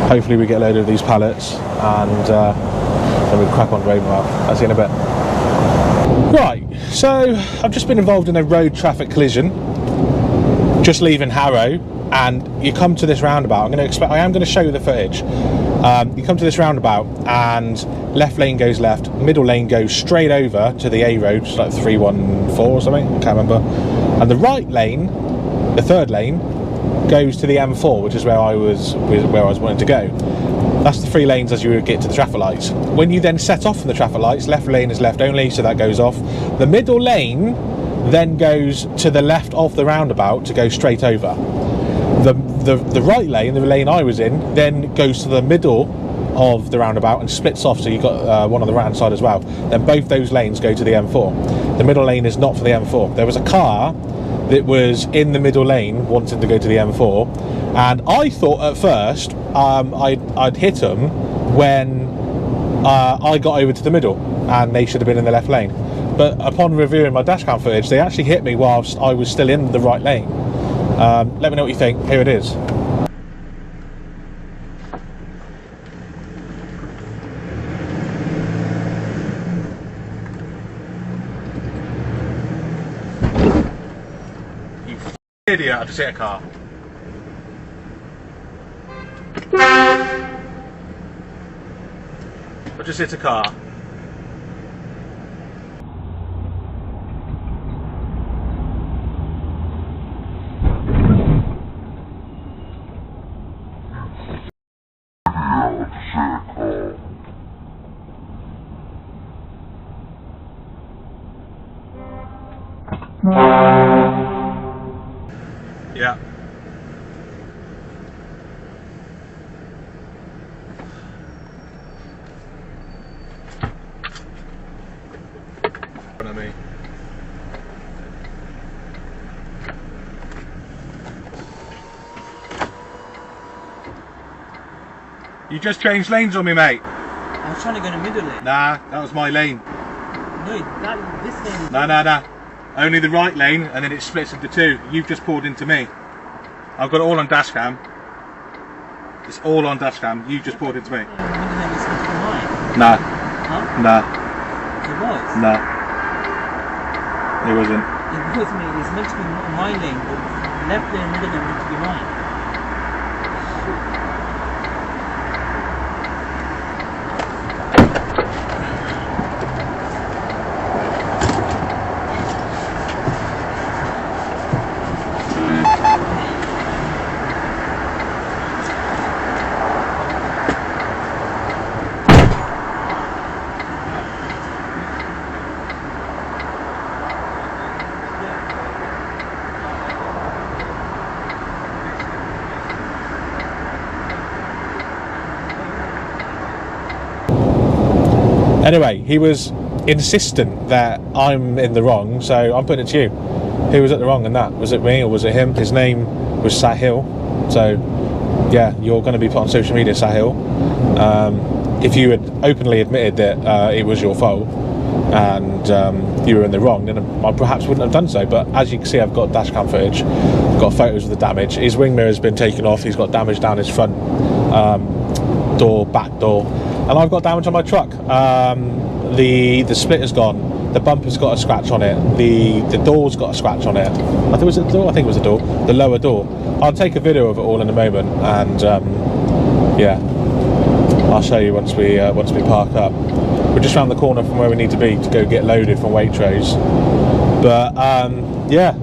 hopefully we get a load of these pallets, and then we'll crack on road map. I'll see you in a bit. Right, so I've just been involved in a road traffic collision just leaving Harrow, and you come to this roundabout. I am going to show you the footage. You come to this roundabout and left lane goes left, middle lane goes straight over to the A road, it's like 314 or something, I can't remember, and the right lane, the third lane, goes to the M4, which is where I was wanting to go. That's the 3 lanes as you get to the traffic lights. When you then set off from the traffic lights, left lane is left only, so that goes off. The middle lane then goes to the left of the roundabout to go straight over. The right lane, the lane I was in, then goes to the middle of the roundabout and splits off, so you've got one on the right hand side as well. Then both those lanes go to the M4. The middle lane is not for the M4. There was a car that was in the middle lane wanting to go to the M4, and I thought at first I'd hit them when I got over to the middle, and they should have been in the left lane. But upon reviewing my dashcam footage, they actually hit me whilst I was still in the right lane. Let me know what you think. Here it is. You idiot, I just hit a car. I just hit a car. Yeah. What I mean. You just changed lanes on me, mate. I was trying to go in the middle lane. Nah, that was my lane. No, this lane is... Nah. Only the right lane, and then it splits into 2. You've just pulled into me. I've got it all on dash cam. It's all on dash cam. You just pulled into me. The middle lane is supposed to be mine. Nah. Huh? Nah. It was? Nah. It wasn't. It was, mate. It's meant to be my lane, but left lane and middle lane meant to be mine. Anyway, he was insistent that I'm in the wrong, so I'm putting it to you. Who was at the wrong in that? Was it me or was it him? His name was Sahil, so yeah, you're going to be put on social media, Sahil. If you had openly admitted that it was your fault and you were in the wrong, then I perhaps wouldn't have done so. But as you can see, I've got dashcam footage, got photos of the damage. His wing mirror has been taken off. He's got damage down his front door, back door. And I've got damage on my truck. The splitter's gone. The bumper's got a scratch on it. The door's got a scratch on it. I think it was a door. I think it was a door. The lower door. I'll take a video of it all in a moment, and yeah, I'll show you once we park up. We're just around the corner from where we need to be to go get loaded from Waitrose. But yeah,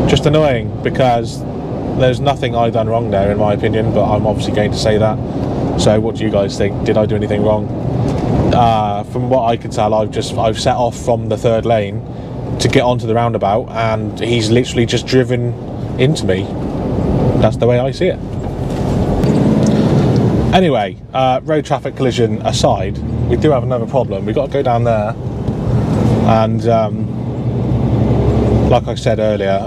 just annoying because there's nothing I've done wrong there, in my opinion. But I'm obviously going to say that. So what do you guys think? Did I do anything wrong? From what I can tell, I've set off from the third lane to get onto the roundabout, and he's literally just driven into me. That's the way I see it. Anyway, road traffic collision aside, we do have another problem. We've got to go down there, and like I said earlier,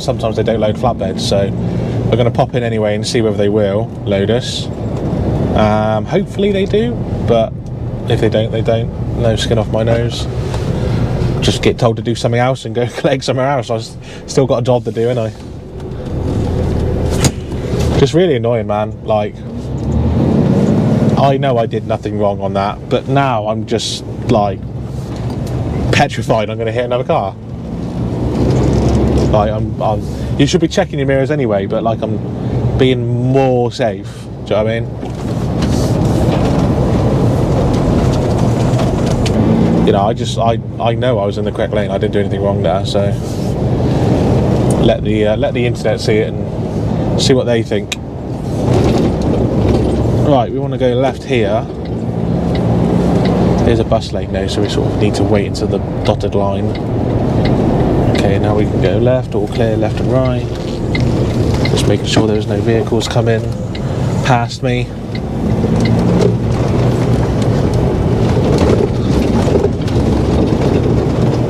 sometimes they don't load flatbeds, so we're going to pop in anyway and see whether they will load us. Hopefully they do, but if they don't, they don't. No skin off my nose. Just get told to do something else and go collect somewhere else. I've still got a job to do, ain't I? Just really annoying, man. Like, I know I did nothing wrong on that, but now I'm just like petrified I'm going to hit another car. Like, you should be checking your mirrors anyway, but like, I'm being more safe. Do you know what I mean? You know, I know I was in the correct lane. I didn't do anything wrong there, so let the internet see it and see what they think. Right, we want to go left here. There's a bus lane now, so we sort of need to wait until the dotted line. Okay, now we can go left, all clear, left and right. Just making sure there's no vehicles coming past me.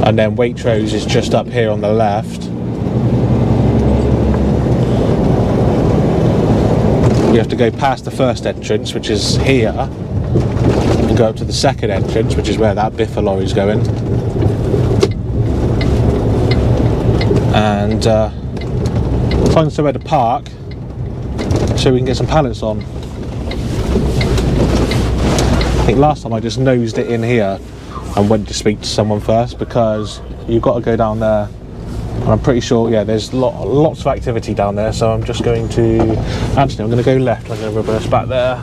And then Waitrose is just up here on the left. We have to go past the first entrance, which is here, and go up to the second entrance, which is where that biffer lorry's going. And find somewhere to park so we can get some pallets on. I think last time I just nosed it in here and went to speak to someone first, because you've got to go down there. And I'm pretty sure, yeah, there's lots of activity down there, so I'm just going to... Actually, I'm going to go left, I'm going to reverse back there.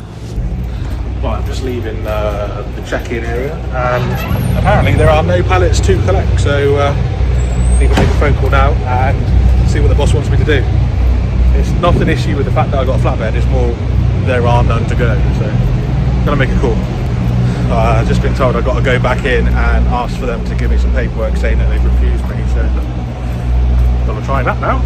Right, I'm just leaving the check-in area, and apparently there are no pallets to collect, so I need to make a phone call now and see what the boss wants me to do. It's not an issue with the fact that I got a flatbed, it's more there are none to go, so I'm going to make a call. I've just been told I've got to go back in and ask for them to give me some paperwork saying that they've refused me, so I'm going to try that now.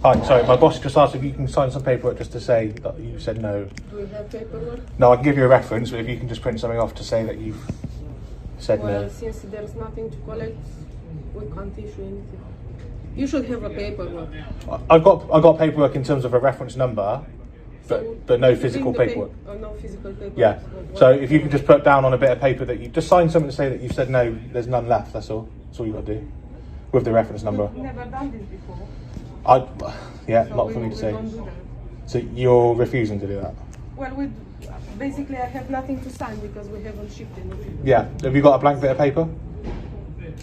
Hi, sorry, my boss just asked if you can sign some paperwork just to say that you said no. Do we have paperwork? No, I can give you a reference, but if you can just print something off to say that you've said no. Since there's nothing to collect, we can't issue anything. You should have a paperwork. I've got paperwork in terms of a reference number, but no physical paperwork. No physical paperwork. Yeah. So if you can just put down on a bit of paper that you just sign something to say that you've said no, there's none left. That's all. That's all you got to do with the reference number. We've never done this before. Yeah, So not for me to say. Don't do that. So you're refusing to do that? Well, basically I have nothing to sign because we haven't shipped anything. Yeah. Have you got a blank bit of paper?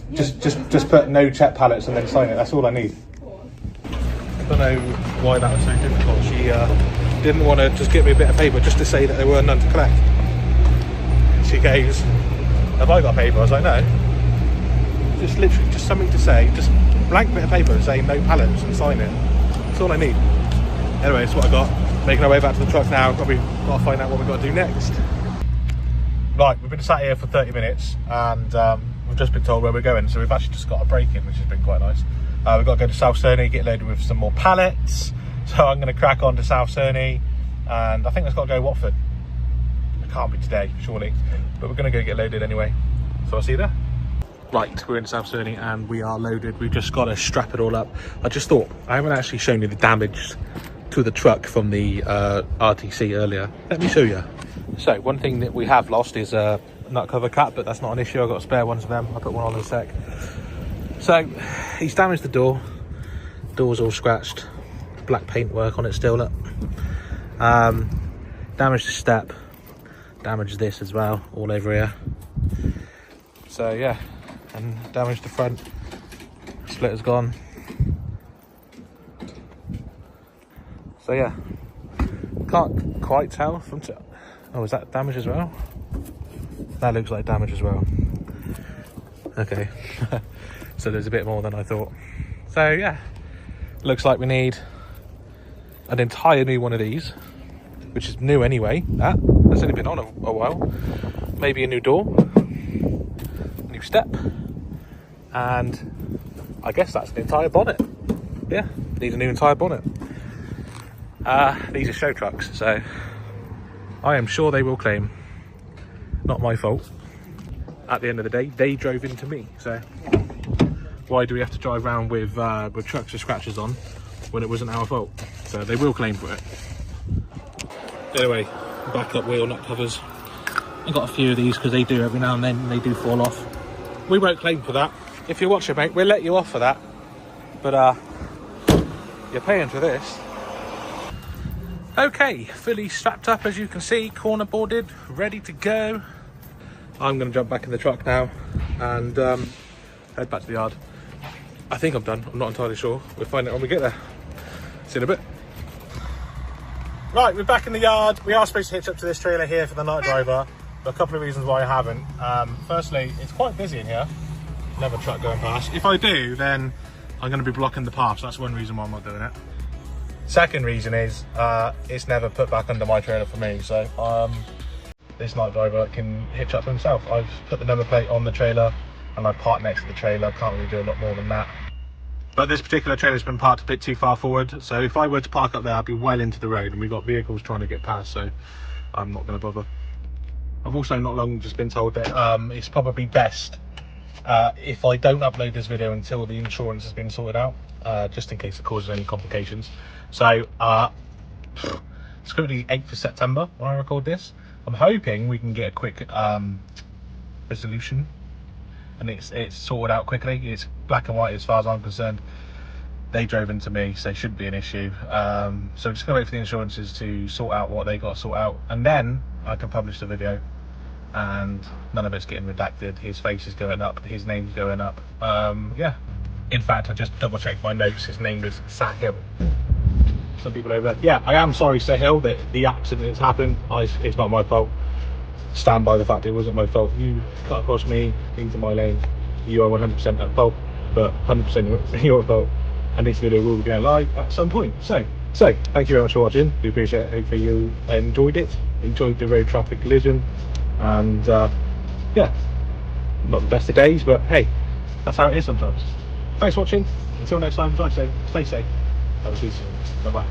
Yes, Just put no check pallets and then sign it. That's all I need. I don't know why that was so difficult. She didn't want to just give me a bit of paper just to say that there were none to collect. She goes, "Have I got paper?" I was like, "No." Just literally, just something to say, just blank bit of paper saying no pallets and sign it. That's all I need. Anyway, that's what I got. Making our way back to the truck now. Got to find out what we've got to do next. Right, we've been sat here for 30 minutes and we've just been told where we're going. So we've actually just got a break in, which has been quite nice. We've got to go to South Cerney, get loaded with some more pallets. So I'm going to crack on to South Cerney, and I think that's got to go Watford. It can't be today, surely, but we're going to go get loaded anyway. So I'll see you there. Right, we're in South Cerney and we are loaded. We've just got to strap it all up. I just thought, I haven't actually shown you the damage to the truck from the RTC earlier. Let me show you. So one thing that we have lost is a nut cover cap, but that's not an issue. I've got spare ones of them. I'll put one on in a sec. So he's damaged the door. Door's all scratched. Black paint work on it still, look. Damaged the step. Damaged this as well, all over here. So yeah, and damaged the front. Splitter's gone. So yeah, can't quite tell from oh, is that damage as well? That looks like damage as well. Okay. So there's a bit more than I thought. So yeah, looks like we need an entire new one of these, which is new anyway. That's only been on a while. Maybe a new door, a new step, and I guess that's an entire bonnet. Yeah, need a new entire bonnet. These are show trucks, so I am sure they will claim. Not my fault. At the end of the day, they drove into me, so why do we have to drive around with trucks with scratches on when it wasn't our fault? So they will claim for it. Anyway, backup wheel nut covers. I've got a few of these because they do every now and then, they do fall off. We won't claim for that. If you're watching, mate, we'll let you off for that. But You're paying for this. Okay, fully strapped up as you can see, corner boarded, ready to go. I'm going to jump back in the truck now and head back to the yard. I think I'm done, I'm not entirely sure. We'll find out when we get there. See you in a bit. Right, we're back in the yard. We are supposed to hitch up to this trailer here for the night driver. But a couple of reasons why I haven't. Firstly, it's quite busy in here. Never truck going past. If I do, then I'm going to be blocking the path, so that's one reason why I'm not doing it. Second reason is it's never put back under my trailer for me, so this night driver can hitch up himself. I've put the number plate on the trailer and I parked next to the trailer. Can't really do a lot more than that. But this particular trailer's been parked a bit too far forward, so if I were to park up there, I'd be well into the road, and we've got vehicles trying to get past, so I'm not going to bother. I've also not long just been told that it's probably best if I don't upload this video until the insurance has been sorted out, just in case it causes any complications. So it's currently 8th of September when I record this. I'm hoping we can get a quick resolution and it's sorted out quickly. It's black and white as far as I'm concerned. They drove into me, so it shouldn't be an issue. So I'm just gonna wait for the insurances to sort out what they got to sort out, and then I can publish the video and none of it's getting redacted. His face is going up, his name's going up. Yeah, in fact I just double checked my notes, his name was Sahil. Some people over there. Yeah, I am sorry Sahil that the accident has happened. It's not my fault. Stand by the fact it wasn't my fault. You cut across me into my lane, you are 100% at fault, but 100% your fault, and this video will be going live at some point. So thank you very much for watching. We appreciate it. Hopefully you enjoyed the road traffic collision, and yeah, not the best of days, but hey, that's how it is sometimes. Thanks for watching. Until next time, stay safe. Have a good soon. Bye bye.